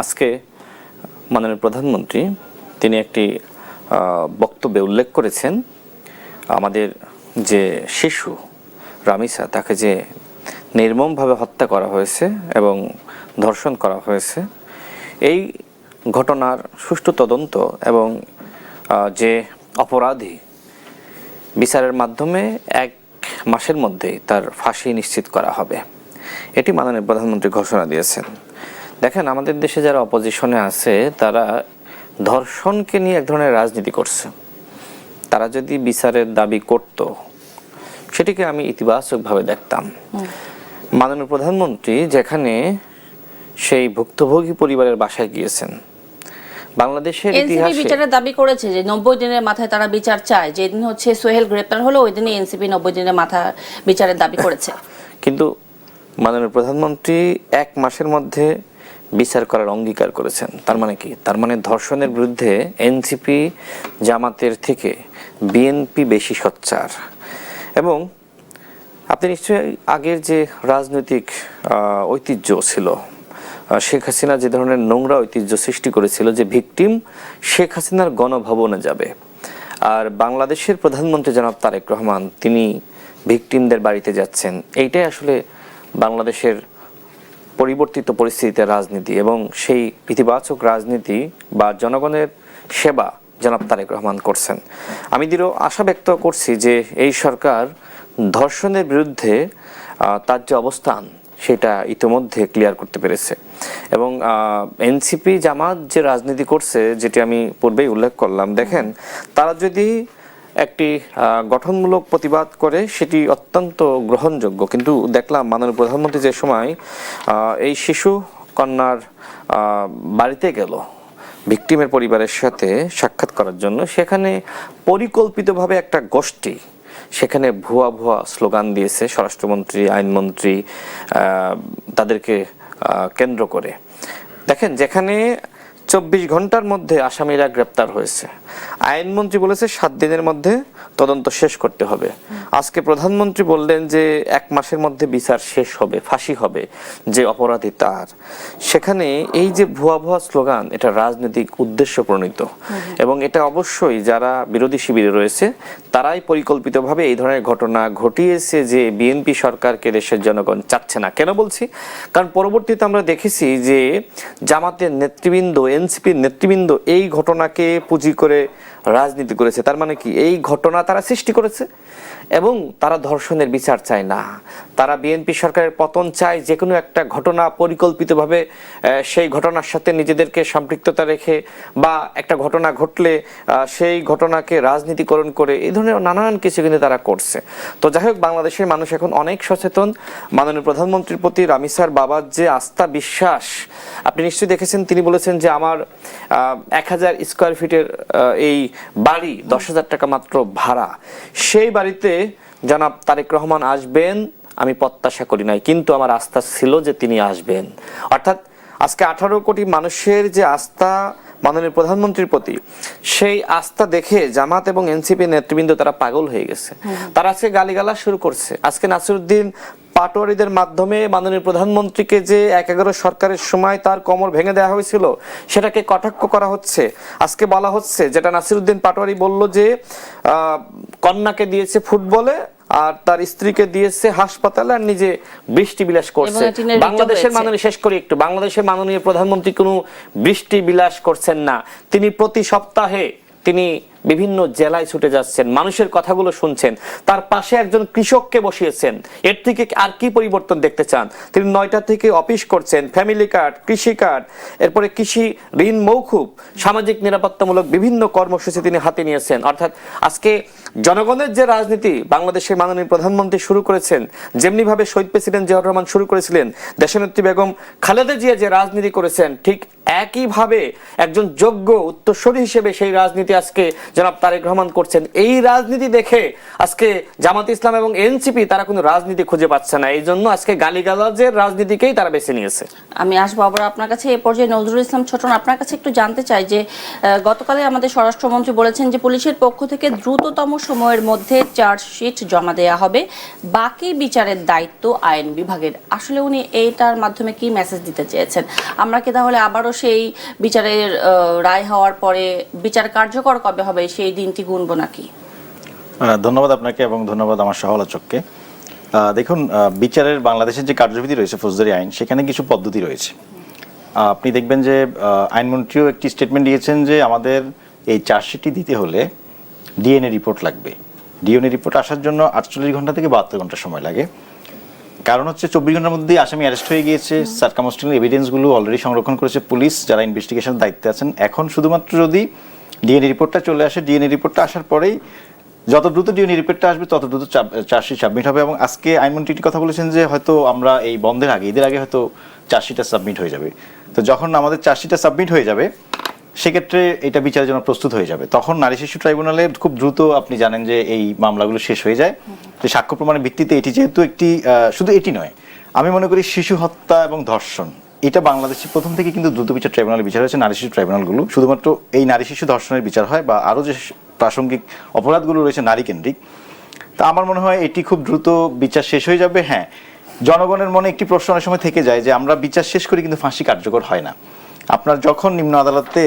আজকে মাননীয় প্রধানমন্ত্রী তিনি একটি বক্তব্যে উল্লেখ করেছেন আমাদের যে শিশু রামিসা তাকে যে নির্মমভাবে হত্যা করা হয়েছে এবং ধর্ষণ করা হয়েছে, এই ঘটনার সুষ্ঠু তদন্ত এবং যে অপরাধী বিচারের মাধ্যমে 1 মাসের মধ্যেই তার ফাঁসি নিশ্চিত করা হবে, এটি মাননীয় প্রধানমন্ত্রী ঘোষণা দিয়েছেন। দেখেন, আমাদের দেশে যারা অপোজিশনে আছে তারা ধর্ষণকে নিয়ে এক ধরনের রাজনীতি করছে। তারা যদি বিচারের দাবি করত সেটিকে আমি ইতিবাচকভাবে দেখতাম। মাননীয় প্রধানমন্ত্রী যেখানে সেই ভুক্তভোগী পরিবারের বাসায় গিয়েছেন, বাংলাদেশের ইতিহাসে বিচারের দাবি করেছে যে 90 দিনের মাথায় তারা বিচার চায়। যেদিন হচ্ছে সোহেল গ্রেপ্তার হলো ওই দিনই এনসিপি 90 দিনের মাথায় বিচারের দাবি করেছে। কিন্তু মাননীয় প্রধানমন্ত্রী 1 মাসের মধ্যে বিচার করার অঙ্গীকার করেছেন। তার মানে কি? তার মানে ধর্ষণের বিরুদ্ধে এনসিপি জামাতের থেকে বিএনপি বেশি সোচ্চার। এবং আপনি নিশ্চয়ই আগের যে রাজনৈতিক ঐতিহ্য ছিল, শেখ হাসিনা যে ধরনের নোংরা ঐতিহ্য সৃষ্টি করেছিল যে ভিকটিম শেখ হাসিনার গণভবনে যাবে, আর বাংলাদেশের প্রধানমন্ত্রী জনাব তারেক রহমান তিনি ভিকটিমদের বাড়িতে যাচ্ছেন, এইটাই আসলে বাংলাদেশের পরিবর্তিত পরিস্থিতিতে রাজনীতি এবং সেই ইতিবাচক রাজনীতি বা জনগণের সেবা জনাব তারেক রহমান করছেন। আমি দৃঢ় আশা ব্যক্ত করছি যে এই সরকার ধর্ষণের বিরুদ্ধে তার যে অবস্থান সেটা ইতিমধ্যে ক্লিয়ার করতে পেরেছে। এবং এনসিপি জামাত যে রাজনীতি করছে, যেটি আমি পূর্বেই উল্লেখ করলাম, দেখেন তারা যদি একটি গঠনমূলক প্রতিবাদ করে সেটি অত্যন্ত গ্রহণযোগ্য। কিন্তু দেখলাম মাননীয় প্রধানমন্ত্রী যে সময় এই শিশু কন্যার বাড়িতে গেল ভিকটিমের পরিবারের সাথে সাক্ষাৎ করার জন্য, সেখানে পরিকল্পিতভাবে একটা গোষ্ঠী সেখানে ভুয়া ভুয়া স্লোগান দিয়েছে স্বরাষ্ট্রমন্ত্রী, আইনমন্ত্রী তাদেরকে কেন্দ্র করে। দেখেন, যেখানে 24 ঘন্টার মধ্যে আসামিরা গ্রেপ্তার হয়েছে, আইনমন্ত্রী বলেছে 7 দিনের মধ্যে তদন্ত শেষ করতে হবে। আজকে প্রধানমন্ত্রী বললেন যে 1 মাসের মধ্যে বিচার শেষ হবে, ফাঁসি হবে যে অপরাধী তার। সেখানে এই যে ভুয়া ভুয়া স্লোগান, এটা রাজনৈতিক উদ্দেশ্য প্রণীত এবং এটা অবশ্যই যারা বিরোধী শিবিরে রয়েছে তারাই পরিকল্পিতভাবে এই ধরনের ঘটনা ঘটিয়েছে যে বিএনপি সরকারকে দেশের জনগণ চাচ্ছে না। কেন বলছি? কারণ পরবর্তীতে আমরা দেখেছি যে জামাতের নেতৃবৃন্দ, এনসিপির নেতৃবৃন্দ এই ঘটনাকে পুঁজি করে রাজনীতি করেছে। তার মানে কি? এই ঘটনা তারা সৃষ্টি করেছে এবং তারা ধর্ষণের বিচার চায় না, তারা বিএনপি সরকারের পতন চায়। যে কোনো একটা ঘটনা পরিকল্পিতভাবে সেই ঘটনার সাথে নিজেদেরকে সম্পৃক্ততা রেখে বা একটা ঘটনা ঘটলে সেই ঘটনাকে রাজনীতিকরণ করে এই ধরনের নানান কিছু কিন্তু তারা করছে। তো যাই হোক, বাংলাদেশের মানুষ এখন অনেক সচেতন। মাননীয় প্রধানমন্ত্রীর প্রতি রামিসার বাবার যে আস্থা, বিশ্বাস, আপনি নিশ্চয়ই দেখেছেন তিনি বলেছেন যে আমার 1000 স্কোয়ার ফিটের এই বাড়ি 10,000 টাকা মাত্র ভাড়া, সেই বাড়িতে জনাব তারেক রহমান আসবেন আমি প্রত্যাশা করি নাই, কিন্তু আমার আস্থা ছিল যে তিনি আসবেন। অর্থাৎ আজকে 18 কোটি মানুষের যে আস্থা মাননীয় প্রধানমন্ত্রীর প্রতি, সেই আস্থা দেখে জামাত এবং এনসিপি নেতৃবৃন্দ তারা পাগল হয়ে গেছে। তারা আজকে গালিগালাজ শুরু করছে। আজকে নাসিরউদ্দিন পাটোয়ারিদের মাধ্যমে মাননীয় প্রধানমন্ত্রীকে যে 1/11 সরকারের সময় তার কোমর ভেঙে দেওয়া হয়েছিল সেটাকে কটাক্ষ করা হচ্ছে। আজকে বলা হচ্ছে, যেটা নাসিরউদ্দিন পাটোয়ারি বলল যে কন্যাকে দিয়েছে ফুটবলে আর তার স্ত্রীকে দিয়েছে হাসপাতালে আর নিজে বৃষ্টি বিলাস করছে। বাংলাদেশের মাননীয়, শেষ করি একটু, বাংলাদেশের মাননীয় প্রধানমন্ত্রী কোনো বৃষ্টি বিলাস করছেন না। তিনি প্রতি সপ্তাহে তিনি বিভিন্ন জেলায় ছুটে যাচ্ছেন, মানুষের কথাগুলো শুনছেন, তার পাশে একজন কৃষককে বসিয়েছেন। এর থেকে আর কি পরিবর্তন দেখতে চান? তিনি 9টা থেকে অফিস করছেন, ফ্যামিলি কার্ড, কৃষি কার্ড, এরপরে কৃষি ঋণ মৌকুব, সামাজিক নিরাপত্তামূলক বিভিন্ন কর্মসূচি তিনি হাতে নিয়েছেন। অর্থাৎ আজকে জনগণের যে রাজনীতি বাংলাদেশের মাননীয় প্রধানমন্ত্রী শুরু করেছেন, যেমনি ভাবে শহীদ প্রেসিডেন্ট জিয়াউর রহমান শুরু করেছিলেন, দেশনেত্রী বেগম খালেদা জিয়া যে রাজনীতি করেছেন, ঠিক একইভাবে একজন যোগ্য উত্তরসূরি হিসেবে সেই রাজনীতি আজকে জনাব তারেক রহমান করছেন। এই রাজনীতি দেখে আজকে জামাত ইসলাম এবং এনসিপি তারা কোনো রাজনীতি খুঁজে পাচ্ছে না, এই জন্য আজকে গালিগালাজের রাজনীতিকেই তারা বেছে নিয়েছে। আমি আসবো আবার আপনার কাছে। এই পর্যায়ে নজরুল ইসলাম ছোটন, আপনার কাছে একটু জানতে চাই যে গতকালে আমাদের স্বরাষ্ট্রমন্ত্রী বলেছেন যে পুলিশের পক্ষ থেকে দ্রুততম সময়ের মধ্যে চার্জশিট জমা দেওয়া হবে, বাকি বিচারের দায়িত্ব আইন বিভাগের। আসলে উনি এইটার মাধ্যমে কি মেসেজ দিতে চেয়েছেন? আমরা কি তাহলে আবারও সেই বিচারের রায় হওয়ার পরে বিচার কার্যকর কবে হবে সেই দিনটি গুনবো নাকি? ধন্যবাদ আপনাকে এবং ধন্যবাদ আমার সহ আলোচককে। দেখুন, বিচারের বাংলাদেশের যে কার্যবিধি রয়েছে ফৌজদারি আইন, সেখানে কিছু পদ্ধতি রয়েছে। আপনি দেখবেন যে আইনমন্ত্রীও একটি স্টেটমেন্ট দিয়েছেন যে আমাদের এই চার্জশিটটি দিতে হলে ডিএনএ রিপোর্ট লাগবে। ডিএনএ রিপোর্ট আসার জন্য 48 ঘন্টা থেকে 72 ঘন্টা সময় লাগে। কারণ হচ্ছে 24 ঘন্টার মধ্যেই আসামি অ্যারেস্ট হয়ে গিয়েছে, সার্কামস্টেন্সিয়াল এভিডেন্সগুলো অলরেডি সংরক্ষণ করেছে পুলিশ যারা ইনভেস্টিগেশনের দায়িত্বে আছেন। এখন শুধুমাত্র যদি ডিএনএ রিপোর্টটা চলে আসে, ডিএনএ রিপোর্টটা আসার পরেই যত দ্রুত ডিএনএ রিপোর্টটা আসবে তত দ্রুত চার্জশিট সাবমিট হবে। এবং আজকে আইনমন্ত্রী একটি কথা বলেছেন যে হয়তো আমরা এই বন্ধের আগে, ঈদের আগে হয়তো চার্জশিটটা সাবমিট হয়ে যাবে। তো যখন আমাদের চার্জশিটটা সাবমিট হয়ে যাবে সেক্ষেত্রে এটা বিচারের জন্য প্রস্তুত হয়ে যাবে। তখন নারী শিশু ট্রাইব্যুনালে খুব দ্রুত আপনি জানেন যে এই মামলাগুলো শেষ হয়ে যায়। যে সাক্ষ্য প্রমাণের ভিত্তিতে এটি যেহেতু একটি শুধু এটি নয়, আমি মনে করি শিশু হত্যা এবং ধর্ষণ এটা বাংলাদেশে প্রথম থেকে কিন্তু দ্রুত বিচার ট্রাইব্যুনালে বিচার হয়েছে। নারী শিশু ট্রাইব্যুনালগুলো শুধুমাত্র এই নারী শিশু ধর্ষণের বিচার হয় বা আরও যে প্রাসঙ্গিক অপরাধগুলো রয়েছে নারী কেন্দ্রিক, তা আমার মনে হয় এটি খুব দ্রুত বিচার শেষ হয়ে যাবে। হ্যাঁ, জনগণের মনে একটি প্রশ্ন অনেক সময় থেকে যায় যে আমরা বিচার শেষ করি কিন্তু ফাঁসি কার্যকর হয় না। আপনার যখন নিম্ন আদালতে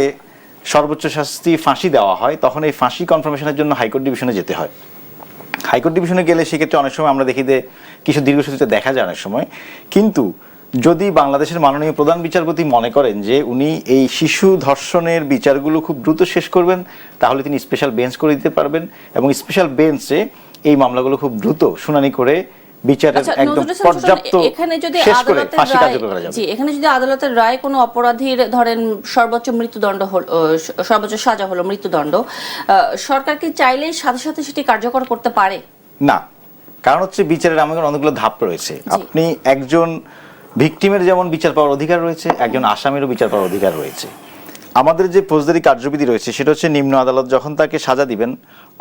সর্বোচ্চ শাস্তি ফাঁসি দেওয়া হয় তখন এই ফাঁসি কনফার্মেশনের জন্য হাইকোর্ট ডিভিশনে যেতে হয়। হাইকোর্ট ডিভিশনে গেলে সেক্ষেত্রে অনেক সময় আমরা দেখি যে কিছু দীর্ঘসূত্রিতা দেখা যায় অনেক সময়। কিন্তু যদি বাংলাদেশের মাননীয় প্রধান বিচারপতি মনে করেন যে উনি এই শিশু ধর্ষণের বিচারগুলো খুব দ্রুত শেষ করবেন, তাহলে তিনি স্পেশাল বেঞ্চ করে দিতে পারবেন এবং স্পেশাল বেঞ্চে এই মামলাগুলো খুব দ্রুত শুনানি করে বিচারের একদম পর্যাপ্ত শেষ করে ফাঁসি কার্যকর করা যাবে। এখানে যদি আদালতের রায় কোনো অপরাধীর ধরেন সর্বোচ্চ মৃত্যুদণ্ড হলো, সর্বোচ্চ সাজা হলো মৃত্যুদণ্ড, সরকার কি চাইলেই সাথে সাথে সেটি কার্যকর করতে পারে? না, কারণ হচ্ছে বিচারের আমাদের অনেকগুলো ধাপ রয়েছে। আপনি একজন ভিকটিমের যেমন বিচার পাওয়ার অধিকার রয়েছে, একজন আসামিরও বিচার পাওয়ার অধিকার রয়েছে। আমাদের যে ফৌজদারি কার্যবিধি রয়েছে সেটা হচ্ছে নিম্ন আদালত যখন তাকে সাজা দিবেন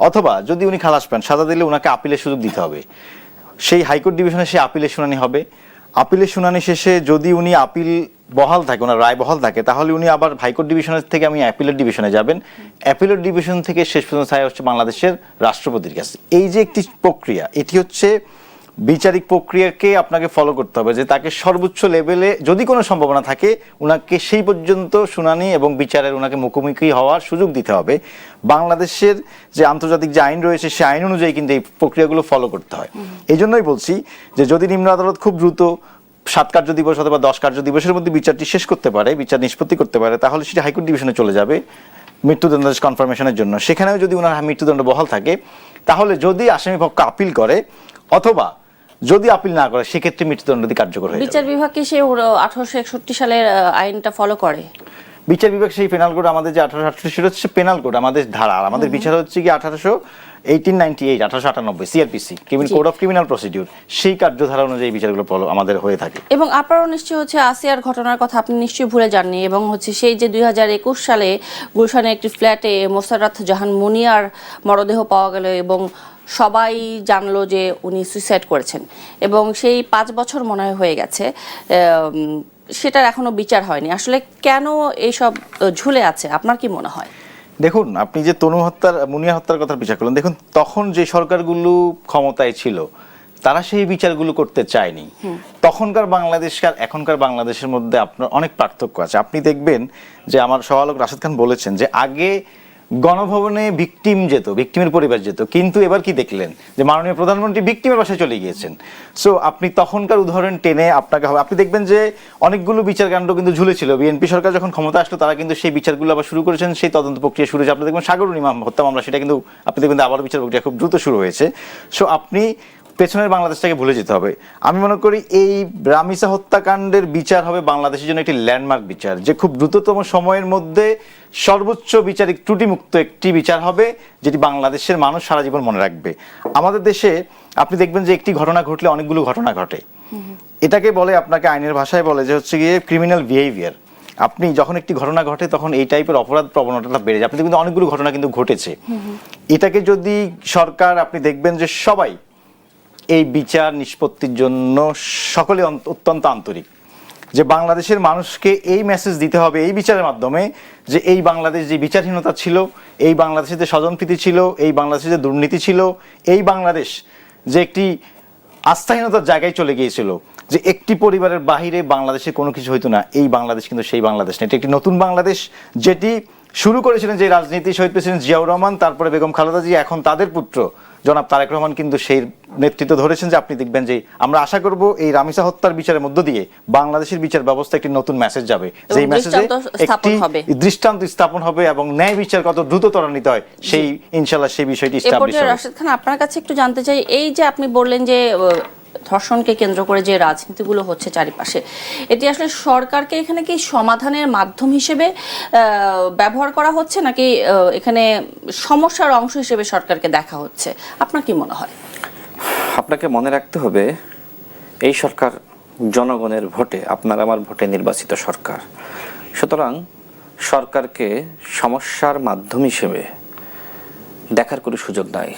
অথবা যদি উনি খালাস পান, সাজা দিলে ওনাকে আপিলের সুযোগ দিতে হবে। সেই হাইকোর্ট ডিভিশনে সে আপিলের শুনানি হবে। আপিলের শুনানি শেষে যদি উনি আপিল বহাল থাকে, ওনার রায় বহাল থাকে, তাহলে উনি আবার হাইকোর্ট ডিভিশনের থেকে আমি অ্যাপিলের ডিভিশনে যাবেন। অ্যাপিলের ডিভিশন থেকে শেষ পর্যন্ত ছায়া হচ্ছে বাংলাদেশের রাষ্ট্রপতির কাছে। এই যে একটি প্রক্রিয়া, এটি হচ্ছে বিচারিক প্রক্রিয়াকে আপনাকে ফলো করতে হবে যে তাকে সর্বোচ্চ লেভেলে যদি কোনো সম্ভাবনা থাকে ওনাকে সেই পর্যন্ত শুনানি এবং বিচারের ওনাকে মুখোমুখি হওয়ার সুযোগ দিতে হবে। বাংলাদেশের যে আন্তর্জাতিক যে আইন রয়েছে সেই আইন অনুযায়ী কিন্তু এই প্রক্রিয়াগুলো ফলো করতে হয়। এই জন্যই বলছি যে যদি নিম্ন আদালত খুব দ্রুত 7 কার্য দিবস অথবা 10 কার্য দিবসের মধ্যে বিচারটি শেষ করতে পারে, বিচার নিষ্পত্তি করতে পারে, তাহলে সেটা হাইকোর্ট ডিভিশনে চলে যাবে মৃত্যুদণ্ডাদেশ কনফার্মেশনের জন্য। সেখানেও যদি ওনার মৃত্যুদণ্ড বহাল থাকে, তাহলে যদি আসামি পক্ষ আপিল করে অথবা যদি আপিল না করে সেক্ষেত্রে মৃত্যুদণ্ড কার্যকর হয়ে যাবে। বিচার বিভাগ কি সেই 1861 সালের আইনটা ফলো করে? বিচার বিভাগ সেই পেনাল কোড আমাদের যে 1868 সেটা হচ্ছে পেনাল কোড আমাদের ধারা, আমাদের বিচার হচ্ছে কি 1898 CrPC criminal code of criminal procedure, সেই কার্যধারা অনুযায়ী বিচারগুলো আমাদের হয়ে থাকে। এবং আপনারও নিশ্চয়ই হচ্ছে আসিয়ার ঘটনার কথা আপনি নিশ্চয়ই ভুলে যাননি এবং হচ্ছে সেই যে 2021 সালে গুলশানে একটি ফ্ল্যাটে মোসাররত জাহান মুনিয়ার মরদেহ পাওয়া গেল এবং সবাই জানলো যে উনি সুইসাইড করেছেন এবং সেই 5 বছর মনে হয়ে গেছে, সেটার এখনো বিচার হয়নি। আসলে কেন এইসব ঝুলে আছে আপনার কি মনে হয়? দেখুন, আপনি যে মুনিয়া হত্যার কথা বিচার করলেন, দেখুন তখন যে সরকারগুলো ক্ষমতায় ছিল তারা সেই বিচারগুলো করতে চায়নি। তখনকার বাংলাদেশ আর এখনকার বাংলাদেশের মধ্যে আপনার অনেক পার্থক্য আছে। আপনি দেখবেন যে আমার সহআলোক রাশেদ খান বলেছেন যে আগে গণভবনে ভিকটিম যেত, ভিকটিমের পরিবার যেত, কিন্তু এবার কি দেখলেন যে মাননীয় প্রধানমন্ত্রী ভিকটিমের বাসায় চলে গিয়েছেন। সো আপনি তখনকার উদাহরণ টেনে আপনাকে হবে, আপনি দেখবেন যে অনেকগুলো বিচারকাণ্ড কিন্তু ঝুলেছিল। বিএনপি সরকার যখন ক্ষমতা আসলো তারা কিন্তু সেই বিচারগুলো আবার শুরু করেছেন, সেই তদন্ত প্রক্রিয়া শুরু হয়েছে। আপনি দেখবেন সাগরুল ইমাম হত্যা মামলা, সেটা কিন্তু আপনি দেখবেন আবার বিচার প্রক্রিয়া খুব দ্রুত শুরু হয়েছে। সো আপনি পেছনের বাংলাদেশটাকে ভুলে যেতে হবে। আমি মনে করি এই রামিসা হত্যাকাণ্ডের বিচার হবে বাংলাদেশের জন্য একটি ল্যান্ডমার্ক বিচার, যে খুব দ্রুততম সময়ের মধ্যে সর্বোচ্চ বিচারিক ত্রুটিমুক্ত একটি বিচার হবে, যেটি বাংলাদেশের মানুষ সারা জীবন মনে রাখবে। আমাদের দেশে আপনি দেখবেন যে একটি ঘটনা ঘটলে অনেকগুলো ঘটনা ঘটে, এটাকে বলে আপনাকে আইনের ভাষায় বলে যে হচ্ছে গিয়ে ক্রিমিনাল বিহেভিয়ার। আপনি যখন একটি ঘটনা ঘটে তখন এই টাইপের অপরাধ প্রবণতাটা বেড়ে যায়। আপনি কিন্তু অনেকগুলো ঘটনা কিন্তু ঘটেছে। এটাকে যদি সরকার, আপনি দেখবেন যে সবাই এই বিচার নিষ্পত্তির জন্য সকলে অত্যন্ত আন্তরিক, যে বাংলাদেশের মানুষকে এই মেসেজ দিতে হবে এই বিচারের মাধ্যমে যে এই বাংলাদেশ যে বিচারহীনতা ছিল, এই বাংলাদেশে যে স্বজনপ্রীতি ছিল, এই বাংলাদেশে যে দুর্নীতি ছিল, এই বাংলাদেশ যে একটি আস্থাহীনতার জায়গায় চলে গিয়েছিল, যে একটি পরিবারের বাহিরে বাংলাদেশে কোনো কিছু হইতো না, এই বাংলাদেশ কিন্তু সেই বাংলাদেশ না, এটি একটি নতুন বাংলাদেশ যেটি শুরু করেছিলেন যে রাজনীতি শহীদ প্রেসিডেন্ট জিয়াউর রহমান, তারপরে বেগম খালেদা জিয়া, এখন তাদের পুত্র জনাব তারেক রহমান কিন্তু সেই নেতৃত্ব ধরেছেন। যে আপনি দেখবেন যে আমরা আশা করব এই রামিসা হত্যার বিচারের মধ্য দিয়ে বাংলাদেশের বিচার ব্যবস্থা একটি নতুন মেসেজ যাবে, যেই মেসেজে একটি দৃষ্টান্ত স্থাপন হবে এবং ন্যায় বিচার কত দ্রুত ত্বরান্বিত হয় সেই ইনশাআল্লাহ সেই বিষয়টি এস্টাবলিশ হবে। রাশেদ খান, আপনার কাছে একটু জানতে চাই, এই যে আপনি বললেন যে ধর্ষণকে কেন্দ্র করে যে রাজনীতিগুলো হচ্ছে চারিপাশে, এটি আসলে সরকারকে এখানে কি সমাধানের মাধ্যম হিসেবে ব্যবহার করা হচ্ছে, নাকি এখানে সমস্যার অংশ হিসেবে সরকারকে দেখা হচ্ছে? আপনার কি মনে হয়? আপনাকে মনে রাখতে হবে, এই সরকার জনগণের ভোটে, আপনার আমার ভোটে নির্বাচিত সরকার। সুতরাং সরকারকে সমস্যার মাধ্যম হিসেবে দেখার কোনো সুযোগ নাই,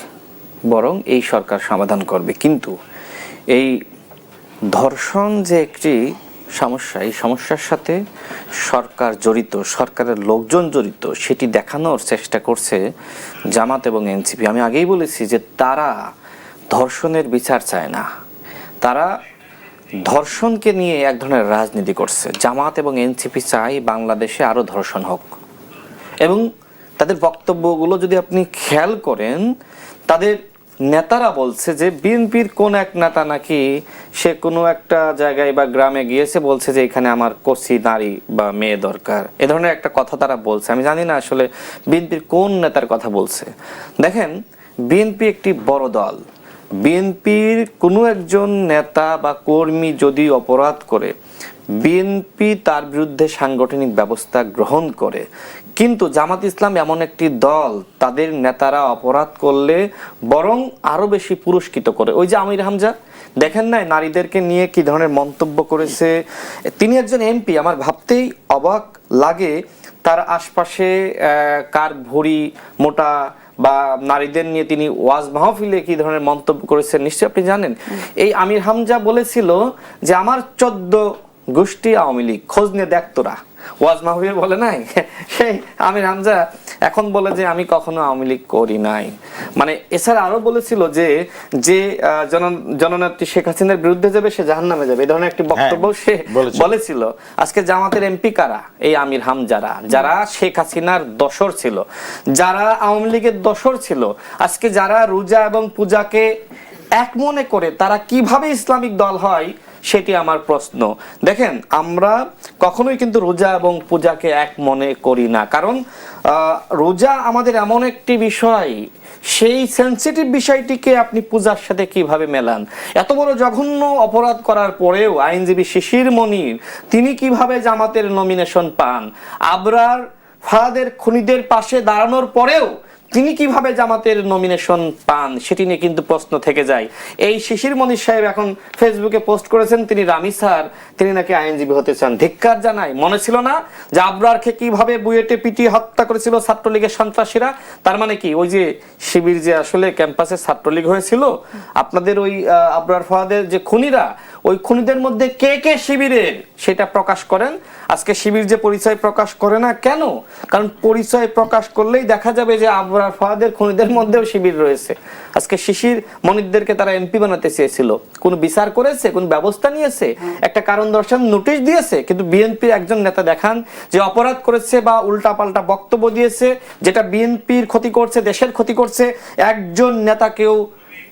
বরং এই সরকার সমাধান করবে। কিন্তু এই ধর্ষণ যে একটি সমস্যা, এই সমস্যার সাথে সরকার জড়িত, সরকারের লোকজন জড়িত, সেটি দেখানোর চেষ্টা করছে জামাত এবং এনসিপি। আমি আগেই বলেছি যে তারা ধর্ষণের বিচার চায় না, তারা ধর্ষণকে নিয়ে এক ধরনের রাজনীতি করছে। জামাত এবং এনসিপি চায় বাংলাদেশে আরো ধর্ষণ হোক, এবং তাদের বক্তব্যগুলো যদি আপনি খেয়াল করেন, তাদের নেতারা বলছে যে বিএনপির কোন এক নেতা নাকি সে কোনো একটা জায়গায় বা গ্রামে গিয়েছে, বলছে যে এখানে আমার কচি নারী বা মেয়ে দরকার, এ ধরনের একটা কথা তারা বলছে। আমি জানি না আসলে বিএনপির কোন নেতার কথা বলছে। দেখেন, বিএনপি একটি বড় দল, বিএনপির কোনো একজন নেতা বা কর্মী যদি অপরাধ করে, বিএনপি তার বিরুদ্ধে সাংগঠনিক ব্যবস্থা গ্রহণ করে। কিন্তু জামাত ইসলাম এমন একটি দল, তাদের নেতারা অপরাধ করলে বরং আরো বেশি পুরস্কৃত করে। ওই যে আমির হামজা, দেখেন না নারীদেরকে নিয়ে কি ধরনের মন্তব্য করেছে। তিনি একজন এমপি, আমার ভাবতেই অবাক লাগে তার আশপাশে কার ভুঁড়ি মোটা, বা নারীদের নিয়ে তিনি ওয়াজ মাহফিলে কি ধরনের মন্তব্য করেছেন নিশ্চয়ই আপনি জানেন। এই আমির হামজা বলেছিল যে আমার 14 গোষ্ঠী আওয়ামী লীগ, খোঁজ নিয়ে দেখ তোরা। ওয়াজ মাহফিল বলে নাই, সেই আমির হামজা এখন বলে যে আমি কখনো আওয়ামী লীগ করি নাই। মানে এছাড়া আরো বলেছিল যে যে জননেত্রী শেখ হাসিনার বিরুদ্ধে যাবে সে জাহান্নামে যাবে, এই ধরনের একটি বক্তব্য সে বলেছিল। আজকে জামাতের এমপি কারা? এই আমির হামজারা, যারা শেখ হাসিনার দোসর ছিল, যারা আওয়ামী লীগের দোসর ছিল। আজকে যারা রোজা এবং পূজাকে এক মনে করে, তারা কিভাবে ইসলামিক দল হয় সেটি আমার প্রশ্ন। দেখেন, আমরা কখনোই কিন্তু রোজা এবং পূজাকে এক মনে করি না, কারণ রোজা আমাদের এমন একটি বিষয়, সেই সেনসিটিভ বিষয়টিকে আপনি পূজার সাথে কিভাবে মেলান? এত বড় জঘন্য অপরাধ করার পরেও আইনজীবী শিশির মনির তিনি কিভাবে জামাতের নমিনেশন পান? আবরার ফাহাদের খুনিদের পাশে দাঁড়ানোর পরেও তিনি কিভাবে জামাতের নমিনেশন পান, সেটি নিয়ে কিন্তু প্রশ্ন থেকে যায়। এই শিশির মনির সাহেব এখন ফেসবুকে পোস্ট করেছেন তিনি রামিসার, তিনি নাকি আইনজীবী হতে চান। ধিক্কার জানাই, মনে ছিল না যে আবরারকে কিভাবে বুয়েটে পিটিয়ে হত্যা করেছিল ছাত্রলীগের সন্ত্রাসীরা? তার মানে কি ওই যে শিবির যে আসলে ক্যাম্পাসে ছাত্রলীগ হয়েছিল, আপনাদের ওই আবরার ফাহাদের যে খুনিরা, ওই খুনিদের মধ্যে কে কে শিবিরের সেটা প্রকাশ করেন। আজকে শিবির যে পরিচয় প্রকাশ করে না কেন? কারণ পরিচয় প্রকাশ করলেই দেখা যাবে যে আবরার ফাহাদের খুনিদের মধ্যেও শিবির রয়েছে। আজকে শিশির মনিরদেরকে তারা এমপি বানাতে চেয়েছিল, কোন বিচার করেছে, কোন ব্যবস্থা নিয়েছে? একটা কারণ দর্শন নোটিশ দিয়েছে। কিন্তু বিএনপির একজন নেতা দেখান যে অপরাধ করেছে বা উল্টাপাল্টা বক্তব্য দিয়েছে, যেটা বিএনপির ক্ষতি করছে, দেশের ক্ষতি করছে, একজন নেতাকেও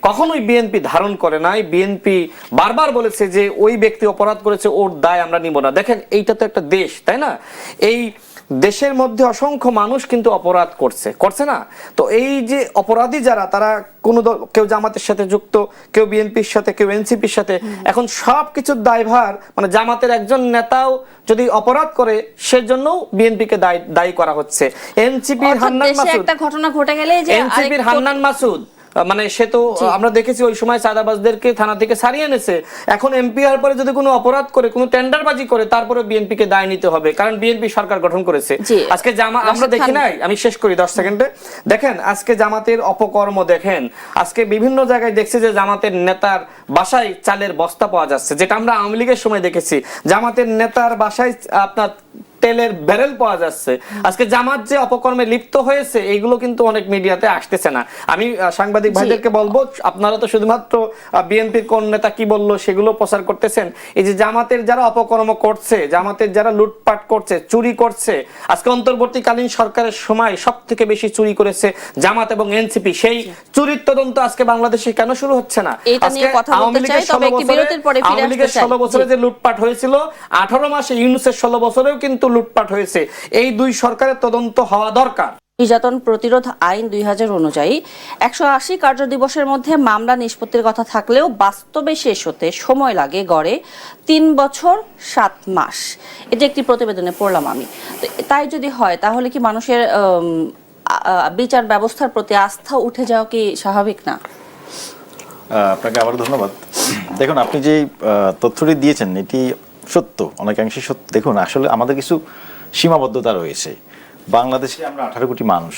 কখনোই বিএনপি ধারণ করে নাই। বিএনপি বারবার বলেছে যে ওই ব্যক্তি অপরাধ করেছে, ওর দায় আমরা নিব না। দেখেন, এইটা তো একটা দেশ, তাই না? এই দেশের মধ্যে অসংখ্য মানুষ কিন্তু অপরাধ করছে না? তো এই যে অপরাধী যারা, তারা কেউ জামাতের সাথে যুক্ত, কেউ বিএনপির সাথে, কেউ এনসিপির সাথে। এখন সবকিছুর দায়ভার, মানে জামাতের একজন নেতাও যদি অপরাধ করে সেজন্য বিএনপিকে দায়ী করা হচ্ছে। এনসিপির হান্নান মাসুদ, একটা ঘটনা ঘটে গেলে যে এনসিপির হান্নান মাসুদ, মানে সে তো আমরা দেখেছি ওই সময় চাঁদাবাজদেরকে থানা থেকে সারিয়ে এনেছে। এখন এমপি হওয়ার পরে যদি কোনো অপরাধ করে, কোনো টেন্ডারবাজি করে, তারপরে বিএনপিকে দায় নিতে হবে, কারণ বিএনপি সরকার গঠন করেছে। আজকে আমরা দেখি নাই, আমি শেষ করি 10 সেকেন্ডে। দেখেন, আজকে জামাতের অপকর্ম দেখেন। আজকে বিভিন্ন জায়গায় দেখছি যে জামাতের নেতার বাসায় চালের বস্তা পাওয়া যাচ্ছে, যেটা আমরা আওয়ামী লীগের সময় দেখেছি। জামাতের নেতার বাসায় আপনার তেলের ব্যারেল পাওয়া যাচ্ছে। আজকে জামাত যে অপকর্মে লিপ্ত হয়েছে এইগুলো কিন্তু অনেক মিডিয়াতে আসতেছে না। আমি সাংবাদিক ভাইদেরকে বলবো, আপনারা তো শুধুমাত্র বিএনপির কোন নেতা কি বললো সেগুলো প্রচার করতেছেন, এই যে জামাতের যারা অপকর্ম করছে, জামাতের যারা লুটপাট করছে, চুরি করছে, আজকে অন্তর্বর্তীকালীন সরকারের সময় সব থেকে বেশি চুরি করেছে জামাত এবং এনসিপি। সেই চুরির তদন্ত আজকে বাংলাদেশে কেন শুরু হচ্ছে না? এটা নিয়ে কথা বলতে চাই, তবে একটি বিরতির পরে ফিরে আসতে চাই। 16 বছরে যে লুটপাট হয়েছিল, 18 মাসে ইউনূসের 16 বছরেও কিন্তু লুটপাট হয়েছে। এই দুই সরকারের তদন্ত হওয়া দরকার। নির্যাতন প্রতিরোধ আইন 2000 অনুযায়ী 180 কার্য দিবসের মধ্যে মামলা নিষ্পত্তির কথা থাকলেও বাস্তবে শেষ হতে সময় লাগে গড়ে 3 বছর 7 মাস। এটি একটি প্রতিবেদনে পড়লাম আমি। তো তাই যদি হয় তাহলে কি মানুষের বিচার ব্যবস্থার প্রতি আস্থা উঠে যাওয়া কি স্বাভাবিক না? আপনাকে আবার ধন্যবাদ। দেখুন, আপনি যে তথ্যটি দিয়েছেন এটি সত্য, অনেকাংশে সত্য। দেখুন, আসলে আমাদের কিছু সীমাবদ্ধতা রয়েছে। বাংলাদেশে আমরা 18 কোটি মানুষ,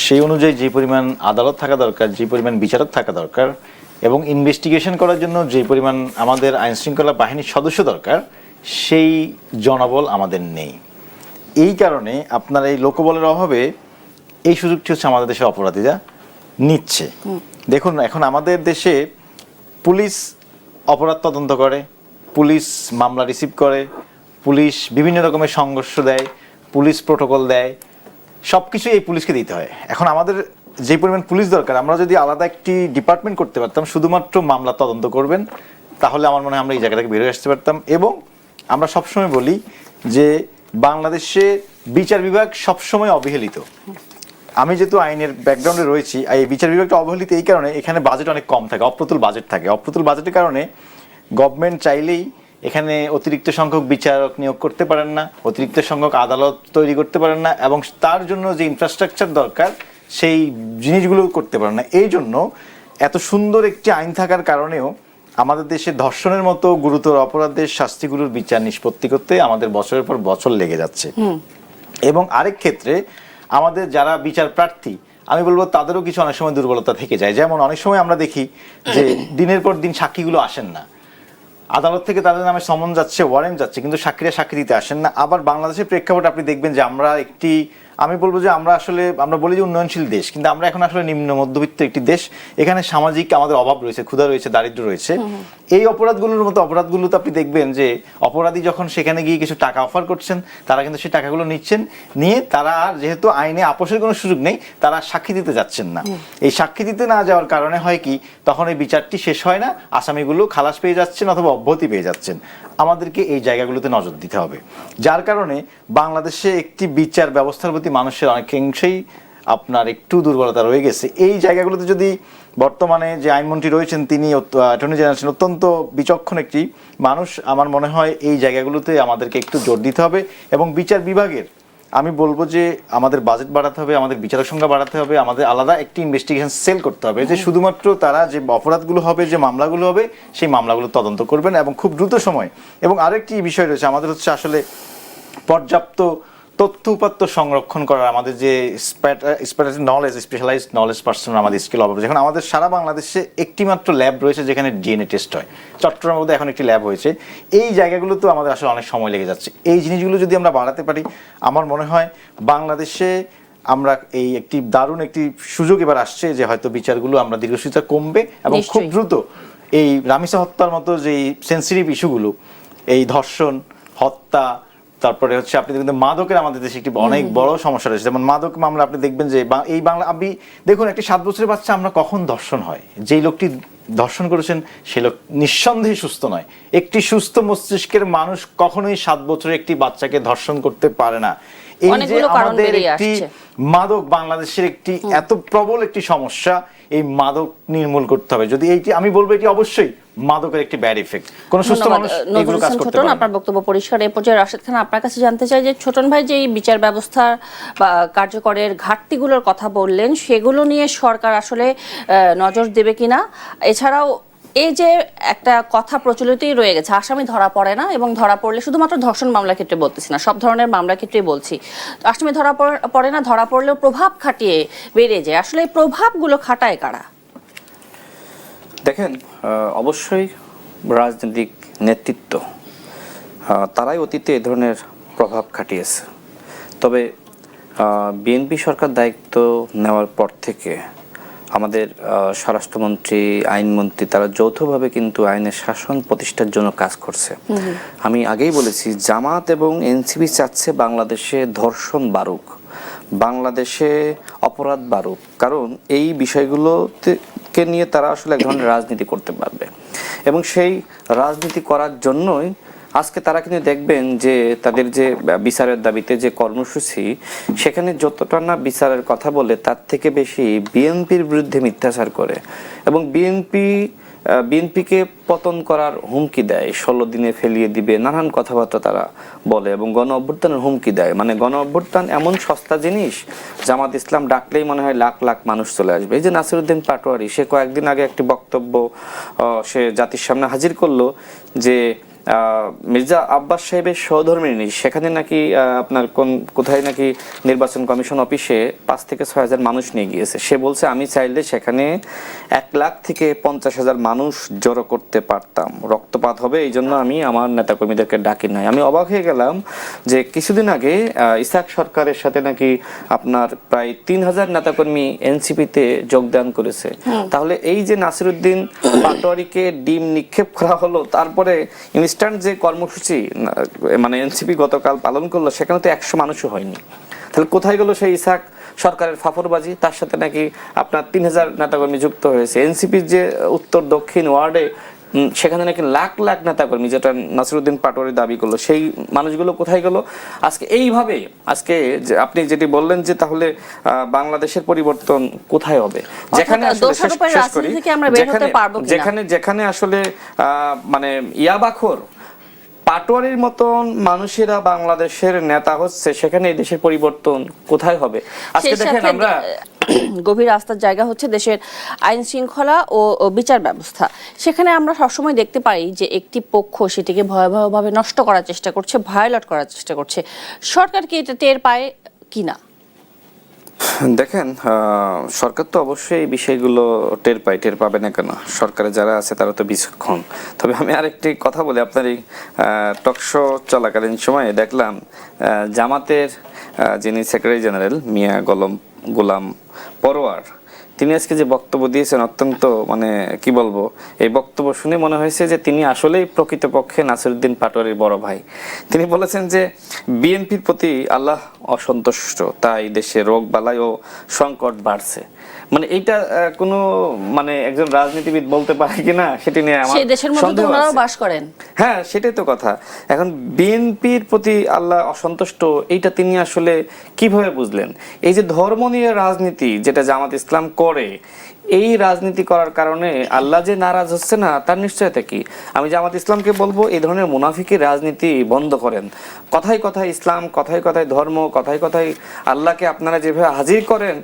সেই অনুযায়ী যে পরিমাণ আদালত থাকা দরকার, যে পরিমাণ বিচারক থাকা দরকার এবং ইনভেস্টিগেশন করার জন্য যে পরিমাণ আমাদের আইন শৃঙ্খলা বাহিনীর সদস্য দরকার, সেই জনবল আমাদের নেই। এই কারণে আপনার এই লোকবলের অভাবে এই সুযোগটি হচ্ছে আমাদের দেশের অপরাধীরা নিচ্ছে। দেখুন, এখন আমাদের দেশে পুলিশ অপরাধ তদন্ত করে, পুলিশ মামলা রিসিভ করে, পুলিশ বিভিন্ন রকমের সংঘর্ষ দেয়, পুলিশ প্রোটোকল দেয়, সব কিছু এই পুলিশকে দিতে হয়। এখন আমাদের যে পরিমাণ পুলিশ দরকার, আমরা যদি আলাদা একটি ডিপার্টমেন্ট করতে পারতাম শুধুমাত্র মামলা তদন্ত করবেন, তাহলে আমার মনে হয় আমরা এই জায়গা থেকে বেরোয় আসতে পারতাম। এবং আমরা সবসময় বলি যে বাংলাদেশে বিচার বিভাগ সবসময় অবহেলিত। আমি যেহেতু আইনের ব্যাকগ্রাউন্ডে রয়েছি, এই বিচার বিভাগটা অবহেলিত এই কারণে এখানে বাজেট অনেক কম থাকে, অপ্রতুল বাজেট থাকে। অপ্রতুল বাজেটের কারণে গভর্নমেন্ট চাইলেই এখানে অতিরিক্ত সংখ্যক বিচারক নিয়োগ করতে পারেন না, অতিরিক্ত সংখ্যক আদালত তৈরি করতে পারেন না, এবং তার জন্য যে ইনফ্রাস্ট্রাকচার দরকার সেই জিনিসগুলো করতে পারেন না। এই জন্য এত সুন্দর একটি আইন থাকার কারণেও আমাদের দেশে ধর্ষণের মতো গুরুতর অপরাধের শাস্তিগুলোর বিচার নিষ্পত্তি করতে আমাদের বছরের পর বছর লেগে যাচ্ছে। এবং আরেক ক্ষেত্রে আমাদের যারা বিচার প্রার্থী, আমি বলবো তাদেরও কিছু অনেক সময় দুর্বলতা থেকে যায়। যেমন অনেক সময় আমরা দেখি যে দিনের পর দিন সাক্ষীগুলো আসেন না, আদালত থেকে তাদের নামে সমন যাচ্ছে, ওয়ারেন্ট যাচ্ছে, কিন্তু সাক্ষীরা সাক্ষী দিতে আসেন না। আবার বাংলাদেশের প্রেক্ষাপটে আপনি দেখবেন যে আমরা একটি, আমি বলবো যে আমরা বলি যে উন্নয়নশীল দেশ, কিন্তু আমরা এখন আসলে নিম্ন মধ্যবিত্ত একটি দেশ। এখানে সামাজিক আমাদের অভাব রয়েছে, ক্ষুধা রয়েছে, দারিদ্র্য রয়েছে। এই অপরাধগুলোর মতো অপরাধগুলোতে আপনি দেখবেন যে অপরাধী যখন সেখানে গিয়ে কিছু টাকা অফার করছেন, তারা কিন্তু সেই টাকাগুলো নিচ্ছেন, নিয়ে তারা আর যেহেতু আইনে আপোষের কোনো সুযোগ নেই, তারা সাক্ষী দিতে যাচ্ছেন না। এই সাক্ষী দিতে না যাওয়ার কারণে হয় কি, তখন এই বিচারটি শেষ হয় না, আসামিগুলো খালাস পেয়ে যাচ্ছেন অথবা অব্যাহতি পেয়ে যাচ্ছেন। আমাদেরকে এই জায়গাগুলোতে নজর দিতে হবে, যার কারণে বাংলাদেশে একটি বিচার ব্যবস্থার প্রতি মানুষের অনেকাংশেই আপনার একটু দুর্বলতা রয়ে গেছে। এই জায়গাগুলোতে যদি বর্তমানে যে আইনমন্ত্রী রয়েছেন তিনি অ্যাটর্নি জেনারেল অত্যন্ত বিচক্ষণ একটি মানুষ, আমার মনে হয় এই জায়গাগুলোতে আমাদেরকে একটু জোর দিতে হবে। এবং বিচার বিভাগের আমি বলবো যে আমাদের বাজেট বাড়াতে হবে, আমাদের বিচারক সংখ্যা বাড়াতে হবে, আমাদের আলাদা একটি ইনভেস্টিগেশন সেল করতে হবে, যে শুধুমাত্র তারা যে অপরাধগুলো হবে, যে মামলাগুলো হবে, সেই মামলাগুলো তদন্ত করবেন এবং খুব দ্রুত সময়। এবং আরেকটি বিষয় রয়েছে, আমাদের হচ্ছে আসলে পর্যাপ্ত তথ্য উপাত্ত সংরক্ষণ করার আমাদের যে স্পেশালাইজড নলেজ পার্সন আমাদের স্কিল অভাব। যেখানে আমাদের সারা বাংলাদেশে একটি মাত্র ল্যাব রয়েছে যেখানে ডিএনএ টেস্ট হয়, চট্টগ্রামের মধ্যে এখন একটি ল্যাব হয়েছে। এই জায়গাগুলোতেও আমাদের আসলে অনেক সময় লেগে যাচ্ছে। এই জিনিসগুলো যদি আমরা বাড়াতে পারি, আমার মনে হয় বাংলাদেশে আমরা এই একটি দারুণ একটি সুযোগ এবার আসছে যে হয়তো বিচারগুলো আমরা দীর্ঘসূত্র কমবে এবং খুব দ্রুত এই রামিসা হত্যার মতো যে সেন্সিটিভ ইস্যুগুলো, এই ধর্ষণ, হত্যা, তারপরে হচ্ছে আপনি দেখবেন মাদকের আমাদের দেশে একটি অনেক বড় সমস্যা রয়েছে। যেমন মাদক মামলা আপনি দেখবেন যে এই বাংলা, আপনি দেখুন একটি 7 বছরের বাচ্চা আমরা কখন ধর্ষণ হয়, যেই লোকটি ধর্ষণ করেছেন সে লোক নিঃসন্দেহে সুস্থ নয়। একটি সুস্থ মস্তিষ্কের মানুষ কখনোই 7 বছরের একটি বাচ্চাকে ধর্ষণ করতে পারে না। এই যে আমাদের একটি মাদক, বাংলাদেশের একটি এত প্রবল একটি সমস্যা, এই মাদক নির্মূল করতে হবে। যদি এইটি, আমি বলবো এটি অবশ্যই মাদকের একটি ব্যাড ইফেক্ট, কোন সুস্থ মানুষ এগুলো কাজ করতে পারে না। আপনার বক্তব্য পরিষ্কার। এই পর্যায়ে রাশেদ খান, আপনার কাছে জানতে চাই যে ছোটন ভাই যে বিচার ব্যবস্থা বা কার্যকরের ঘাটতিগুলোর কথা বললেন, সেগুলো নিয়ে সরকার আসলে নজর দেবে কিনা? এছাড়াও এই যে একটা কথা প্রচলিতই রয়ে গেছে, আসামি ধরা পড়ে না, এবং ধরা পড়লে শুধুমাত্র ধর্ষণ মামলার ক্ষেত্রে বলতেছি না, সব ধরনের মামলার ক্ষেত্রেই বলছি, আসামি ধরা পড়ে না, ধরা পড়লেও প্রভাব খাটিয়ে বেড়ে যায়। আসলে এই প্রভাবগুলো খাটায় কারা? দেখেন, অবশ্যই রাজনৈতিক নেতৃত্ব, তারাই অতীতে এ ধরনের প্রভাব খাটিয়েছে। তবে বিএনপি সরকার দায়িত্ব নেওয়ার পর থেকে আমাদের স্বরাষ্ট্রমন্ত্রী, আইনমন্ত্রী তারা যৌথভাবে কিন্তু আইনের শাসন প্রতিষ্ঠার জন্য কাজ করছে। আমি আগেই বলেছি, জামাত এবং এনসিপি চাচ্ছে বাংলাদেশে ধর্ষণ বাড়ুক, বাংলাদেশে অপরাধ বাড়ুক, কারণ এই বিষয়গুলোকে নিয়ে তারা আসলে এক ধরনের রাজনীতি করতে পারবে এবং সেই রাজনীতি করার জন্যই আজকে তারা কিন্তু দেখবেন যে তাদের যে বিচারের দাবিতে যে কর্মসূচি, সেখানে যতটা না বিচারের কথা বলে তার থেকে বেশি বিএনপির বিরুদ্ধে মিথ্যাচার করে এবং বিএনপিকে পতন করার হুমকি দেয়, 16 দিনে ফেলিয়ে দিবে, নানান কথাবার্তা তারা বলে এবং গণ অভ্যুত্থানের হুমকি দেয়। মানে গণ অভ্যুত্থান এমন সস্তা জিনিস, জামাত ইসলাম ডাকলেই মনে হয় লাখ লাখ মানুষ চলে আসবে। এই যে নাসিরউদ্দিন পাটোয়ারি, সে কয়েকদিন আগে একটি বক্তব্য সে জাতির সামনে হাজির করলো যে মির্জা আব্বাস সাহেবের সহধর্মিণী, সেখানে নাকি আপনার কোথায় নাকি নির্বাচন কমিশন অফিসে 5 থেকে 6 হাজার মানুষ নিয়ে গিয়েছে। সে বলছে আমি চাইলে সেখানে 1 লাখ থেকে 50,000 মানুষ জড়ো করতে পারতাম, রক্তপাত হবে, এই জন্য আমি আমার নেতাকর্মীদেরকে ডাকি নাই। আমি অবাক হয়ে গেলাম যে কিছুদিন আগে ইসাক সরকারের সাথে নাকি আপনার প্রায় 3,000 নেতাকর্মী এনসিপিতে যোগদান করেছে। তাহলে এই যে নাসিরউদ্দিন পাটোয়ারিকে ডিম নিক্ষেপ করা হলো, তারপরে ইনস্ট্যান্ট যে কর্মসূচি মানে এনসিপি গতকাল পালন করলো, সেখানে তো 100 মানুষও হয়নি। তাহলে কোথায় গেল সেই ইসাক সরকারের ফাফরবাজি? তার সাথে নাকি আপনার 3,000 নেতাকর্মী যুক্ত হয়েছে। এনসিপির যে উত্তর দক্ষিণ ওয়ার্ডে সেখানে নাকি লাখ লাখ নেতাকর্মী, যেটা নাসিরউদ্দিন পাটোয়ারি দাবি করলো, সেই মানুষগুলো কোথায় গেল? আজকে এইভাবে আজকে আপনি যেটি বললেন যে তাহলে বাংলাদেশের পরিবর্তন কোথায় হবে, যেখানে আসলে শেষ করি, যেখানে আসলে মানে ইয়াবাখোর পাটোয়ারির মতন মানুষেরা বাংলাদেশের নেতা হচ্ছে, সেখানে এই দেশের পরিবর্তন কোথায় হবে? আজকে দেখেন আমরা গভীর আস্থার জায়গা হচ্ছে দেশের আইন শৃঙ্খলা ও বিচার ব্যবস্থা। সেখানে আমরা সবসময় দেখতে পাই যে একটি পক্ষ সেটিকে ভয়াবহভাবে নষ্ট করার চেষ্টা করছে, ভায়োলেট করার চেষ্টা করছে। সরকার কি এটা টের পায় কিনা? দেখেন, সরকার তো অবশ্যই এই বিষয়গুলো টের পাবে না কেন? সরকারে যারা আছে তারা তো বিচক্ষণ। তবে আমি আরেকটি কথা বলি, আপনার এই টকশো চলাকালীন সময়ে দেখলাম জামাতের যিনি সেক্রেটারি জেনারেল মিয়া গোলাম পরোয়ার, তিনি আজকে যে বক্তব্য দিয়েছেন, অত্যন্ত মানে কি বলবো, এই বক্তব্য শুনে মনে হয়েছে যে তিনি আসলেই প্রকৃতপক্ষে নাসিরউদ্দিন পাটোয়ারির বড় ভাই। তিনি বলেছেন যে বিএনপির প্রতি আল্লাহ অসন্তুষ্ট, তাই দেশে রোগ বালাই ও সংকট বাড়ছে। মানে এইটা কোনো মানে একজন রাজনীতিবিদ বলতে পারে কিনা সেটি নিয়ে আমার সন্দেহ আছে। হ্যাঁ, সেটাই তো কথা। এখন বিএনপির প্রতি আল্লাহ অসন্তুষ্ট, এইটা তিনি আসলে কিভাবে বুঝলেন? এই যে ধর্ম নিয়ে রাজনীতি যেটা জামাত ইসলাম করে, এই রাজনীতি করার কারণে আল্লাহ যে নারাজ হচ্ছে না, তার নিশ্চয়তা কি? আমি জামাত ইসলামকে বলবো, এই ধরনের মুনাফিকের রাজনীতি বন্ধ করেন। কথায় কথায় ইসলাম, কথায় কথায় ধর্ম, কথায় কথায় আল্লাহকে আপনারা যেভাবে হাজির করেন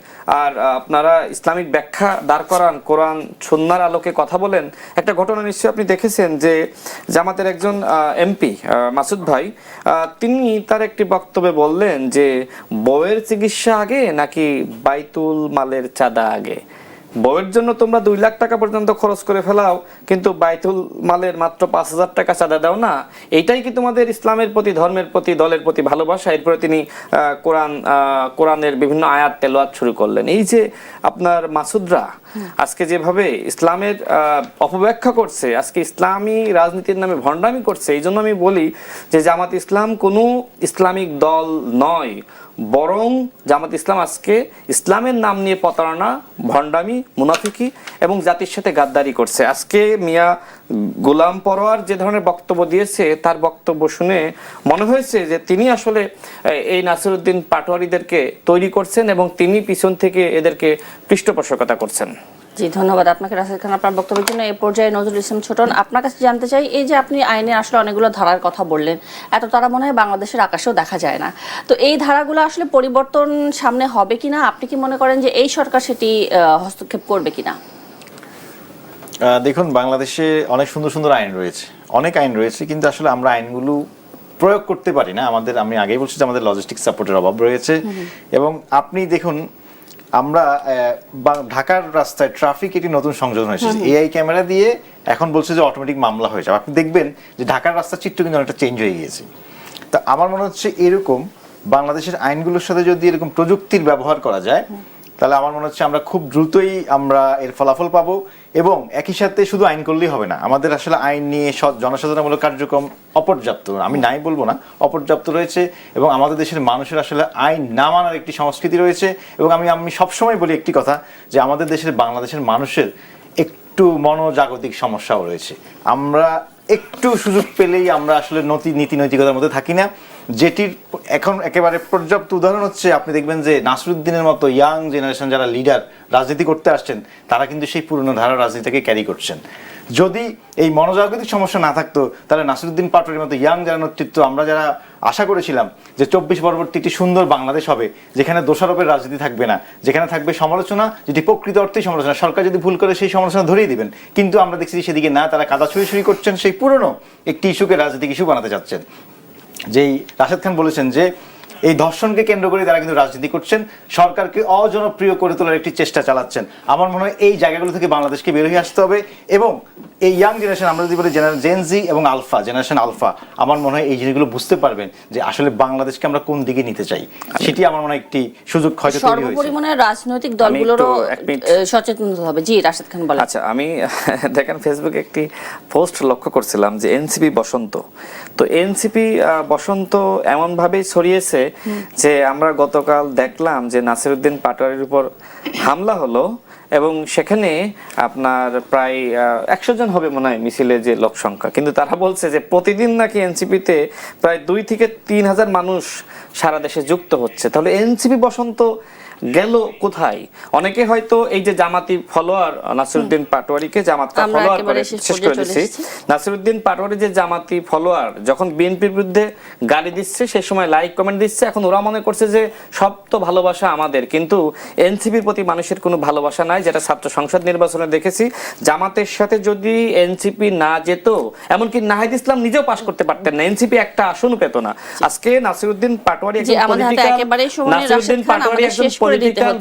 আর আপনারা ইসলামিক ব্যাখ্যা দাঁড় করান, কোরআন সুন্নাহর আলোকে কথা বলেন। একটা ঘটনা নিশ্চয়ই আপনি দেখেছেন যে জামাতের একজন এমপি মাসুদ ভাই, তিনি তার একটি বক্তব্যে বললেন যে বউয়ের চিকিৎসা আগে নাকি বাইতুল মালের চাঁদা আগে? বউয়ের জন্য তোমরা 2 লাখ টাকা পর্যন্ত খরচ করে ফেলাও, কিন্তু বাইতুল মালের মাত্র 5,000 টাকা চাঁদা দাও না। এইটাই কি তোমাদের ইসলামের প্রতি, ধর্মের প্রতি, দলের প্রতি ভালোবাসা? এরপরে তিনি কোরআনের বিভিন্ন আয়াত তেলাওয়াত শুরু করলেন। এই যে আপনার মাসুদরা আজকে যেভাবে ইসলামের অপব্যাখ্যা করছে, আজকে ইসলামী রাজনীতির নামে ভণ্ডামি করছে, এই জন্য আমি বলি যে জামাত ইসলাম কোনো ইসলামিক দল নয়, বরং জামাত ইসলাম আজকে ইসলামের নাম নিয়ে প্রতারণা, ভণ্ডামি, মুনাফিকি এবং জাতির সাথে গাদ্দারি করছে। আজকে মিয়া গোলাম পরোয়ার যে ধরনের বক্তব্য দিয়েছে, তার বক্তব্য শুনে মনে হয়েছে যে তিনি আসলে এই নাসিরউদ্দিন পাটোয়ারিদেরকে তৈরি করছেন এবং তিনি পিছন থেকে এদেরকে পৃষ্ঠপোষকতা করছেন। জি, ধন্যবাদ আপনাকে রাসেল খান আপনার বক্তব্যের জন্য। এই পর্যায়ে নজরুল ইসলাম ছোটন, আপনার কাছে জানতে চাই, এই যে আপনি আইনে আসলে অনেকগুলো ধারার কথা বললেন, এত তারা মনে হয় বাংলাদেশের আকাশেও দেখা যায় না। তো এই ধারাগুলো আসলে পরিবর্তন সামনে হবে কিনা? আপনি কি মনে করেন যে এই সরকার সেটি হস্তক্ষেপ করবে কিনা? দেখুন, বাংলাদেশে অনেক সুন্দর সুন্দর আইন রয়েছে, অনেক আইন রয়েছে, কিন্তু আসলে আমরা আইনগুলো প্রয়োগ করতে পারি না। আমি আগেই বলছি যে আমাদের লজিস্টিক সাপোর্টের অভাব রয়েছে। এবং আপনি দেখুন, আমরা ঢাকার রাস্তায় ট্রাফিক একটি নতুন সংযোজন হয়েছে, এআই ক্যামেরা দিয়ে এখন বলছে যে অটোমেটিক মামলা হয়ে যাবে। আপনি দেখবেন যে ঢাকার রাস্তার চিত্র কিন্তু অনেকটা চেঞ্জ হয়ে গিয়েছে। তা আমার মনে হচ্ছে এরকম বাংলাদেশের আইনগুলোর সাথে যদি এরকম প্রযুক্তির ব্যবহার করা যায়, তাহলে আমার মনে হচ্ছে আমরা খুব দ্রুতই আমরা এর ফলাফল পাবো। এবং একই সাথে শুধু আইন করলেই হবে না, আমাদের আসলে আইন নিয়ে জনসচেতনমূলক কার্যক্রম অপর্যাপ্ত, আমি নাই বলবো না, অপর্যাপ্ত রয়েছে। এবং আমাদের দেশের মানুষের আসলে আইন না মানার একটি সংস্কৃতি রয়েছে। এবং আমি সবসময় বলি একটি কথা, যে আমাদের দেশের বাংলাদেশের মানুষের একটু মনোজাগতিক সমস্যাও রয়েছে। আমরা একটু সুযোগ পেলেই আমরা আসলে নীতি নৈতিকতার মধ্যে থাকি না, যেটির এখন একেবারে পর্যাপ্ত উদাহরণ হচ্ছে আপনি দেখবেন যে নাসিরুদ্দিনের মতো ইয়াং জেনারেশন যারা লিডার রাজনীতি করতে আসছেন, তারা কিন্তু সেই পুরনো ধারার রাজনীতিকে ক্যারি করছেন। যদি এই মনোজাগতিক সমস্যা না থাকতো, তাহলে নাসিরুদ্দিন পাটোয়ারির মতো ইয়াং যারা নেতৃত্ব, আমরা যারা আশা করেছিলাম যে 24 পরবর্তী একটি সুন্দর বাংলাদেশ হবে, যেখানে দোষারোপের রাজনীতি থাকবে না, যেখানে থাকবে সমালোচনা, যেটি প্রকৃত অর্থেই সমালোচনা, সরকার যদি ভুল করে সেই সমালোচনা ধরিয়ে দিবেন। কিন্তু আমরা দেখছি সেদিকে না, তারা কাদা ছুঁড়ি করছেন, সেই পুরনো একটি ইস্যুকে রাজনৈতিক ইস্যু বানাতে চাচ্ছেন। যেই রাশেদ খান বলেছেন যে এই ধর্ষণকে কেন্দ্র করে তারা কিন্তু রাজনীতি করছেন, সরকারকে অজনপ্রিয় করে তোলার একটি চেষ্টা চালাচ্ছেন। আমার মনে হয় এই জায়গাগুলো থেকে বাংলাদেশকে বের হয়ে আসতে হবে। এবং এই ইয়াং জেনারেশন, আমরা যদি বলি জেনজি এবং আলফা, জেনারেশন আলফা, আমার মনে হয় এই জিনিসগুলো বুঝতে পারবেন যে আসলে বাংলাদেশকে আমরা কোন দিকে নিতে চাই। সেটি আমার মনে হয় একটি সুযোগ হয়তো তৈরি হয়েছে। সর্বোপরি মনে হয় রাজনৈতিক দলগুলোরও সচেতন হতে হবে। জি রাশেদ খান বলেন। আচ্ছা, আমি দেখেন ফেসবুকে একটি পোস্ট লক্ষ্য করছিলাম যে এনসিপি বসন্ত, তো এনসিপি বসন্ত এমন ভাবে ছড়িয়েছে যে আমরা গতকাল দেখলাম যে নাসিরুদ্দিন পাটোয়ারির উপর হামলা হলো এবং সেখানে আপনার প্রায় 100 জন হবে মনে হয় মিছিলে যে লোক সংখ্যা, কিন্তু তারা বলছে যে প্রতিদিন নাকি এনসিপিতে প্রায় 2 থেকে 3 হাজার মানুষ সারা দেশে যুক্ত হচ্ছে। তাহলে এনসিপি বসন্ত গেল কোথায়? অনেকে হয়তো এই যে জামাতি ফলোয়ার নাসিরুদ্দিন পাটোয়ারিকে জামাতটা ফলোয়ার করে শেষ করে দিচ্ছে। নাসিরুদ্দিন পাটোয়ারি যে জামাতি ফলোয়ার, যখন বিএনপির বিরুদ্ধে গালি দিচ্ছে সেই সময় লাইক কমেন্ট দিচ্ছে, এখন ওরা মনে করছে যে সব তো ভালোবাসা আমাদের, কিন্তু এনসিপির প্রতি মানুষের কোনো ভালোবাসা নাই। যেটা ছাত্র সংসদ নির্বাচনে দেখেছি, জামাতের সাথে যদি এনসিপি না যেত, এমনকি নাহিদ ইসলাম নিজেও পাশ করতে পারতেন না, এনসিপি একটা আসনও পেত না। আজকে নাসিরুদ্দিন পাটোয়ারি একজন পলিটিক্যাল, নাসিরুদ্দিন পাটোয়ারি একজন পলিটিক্যাল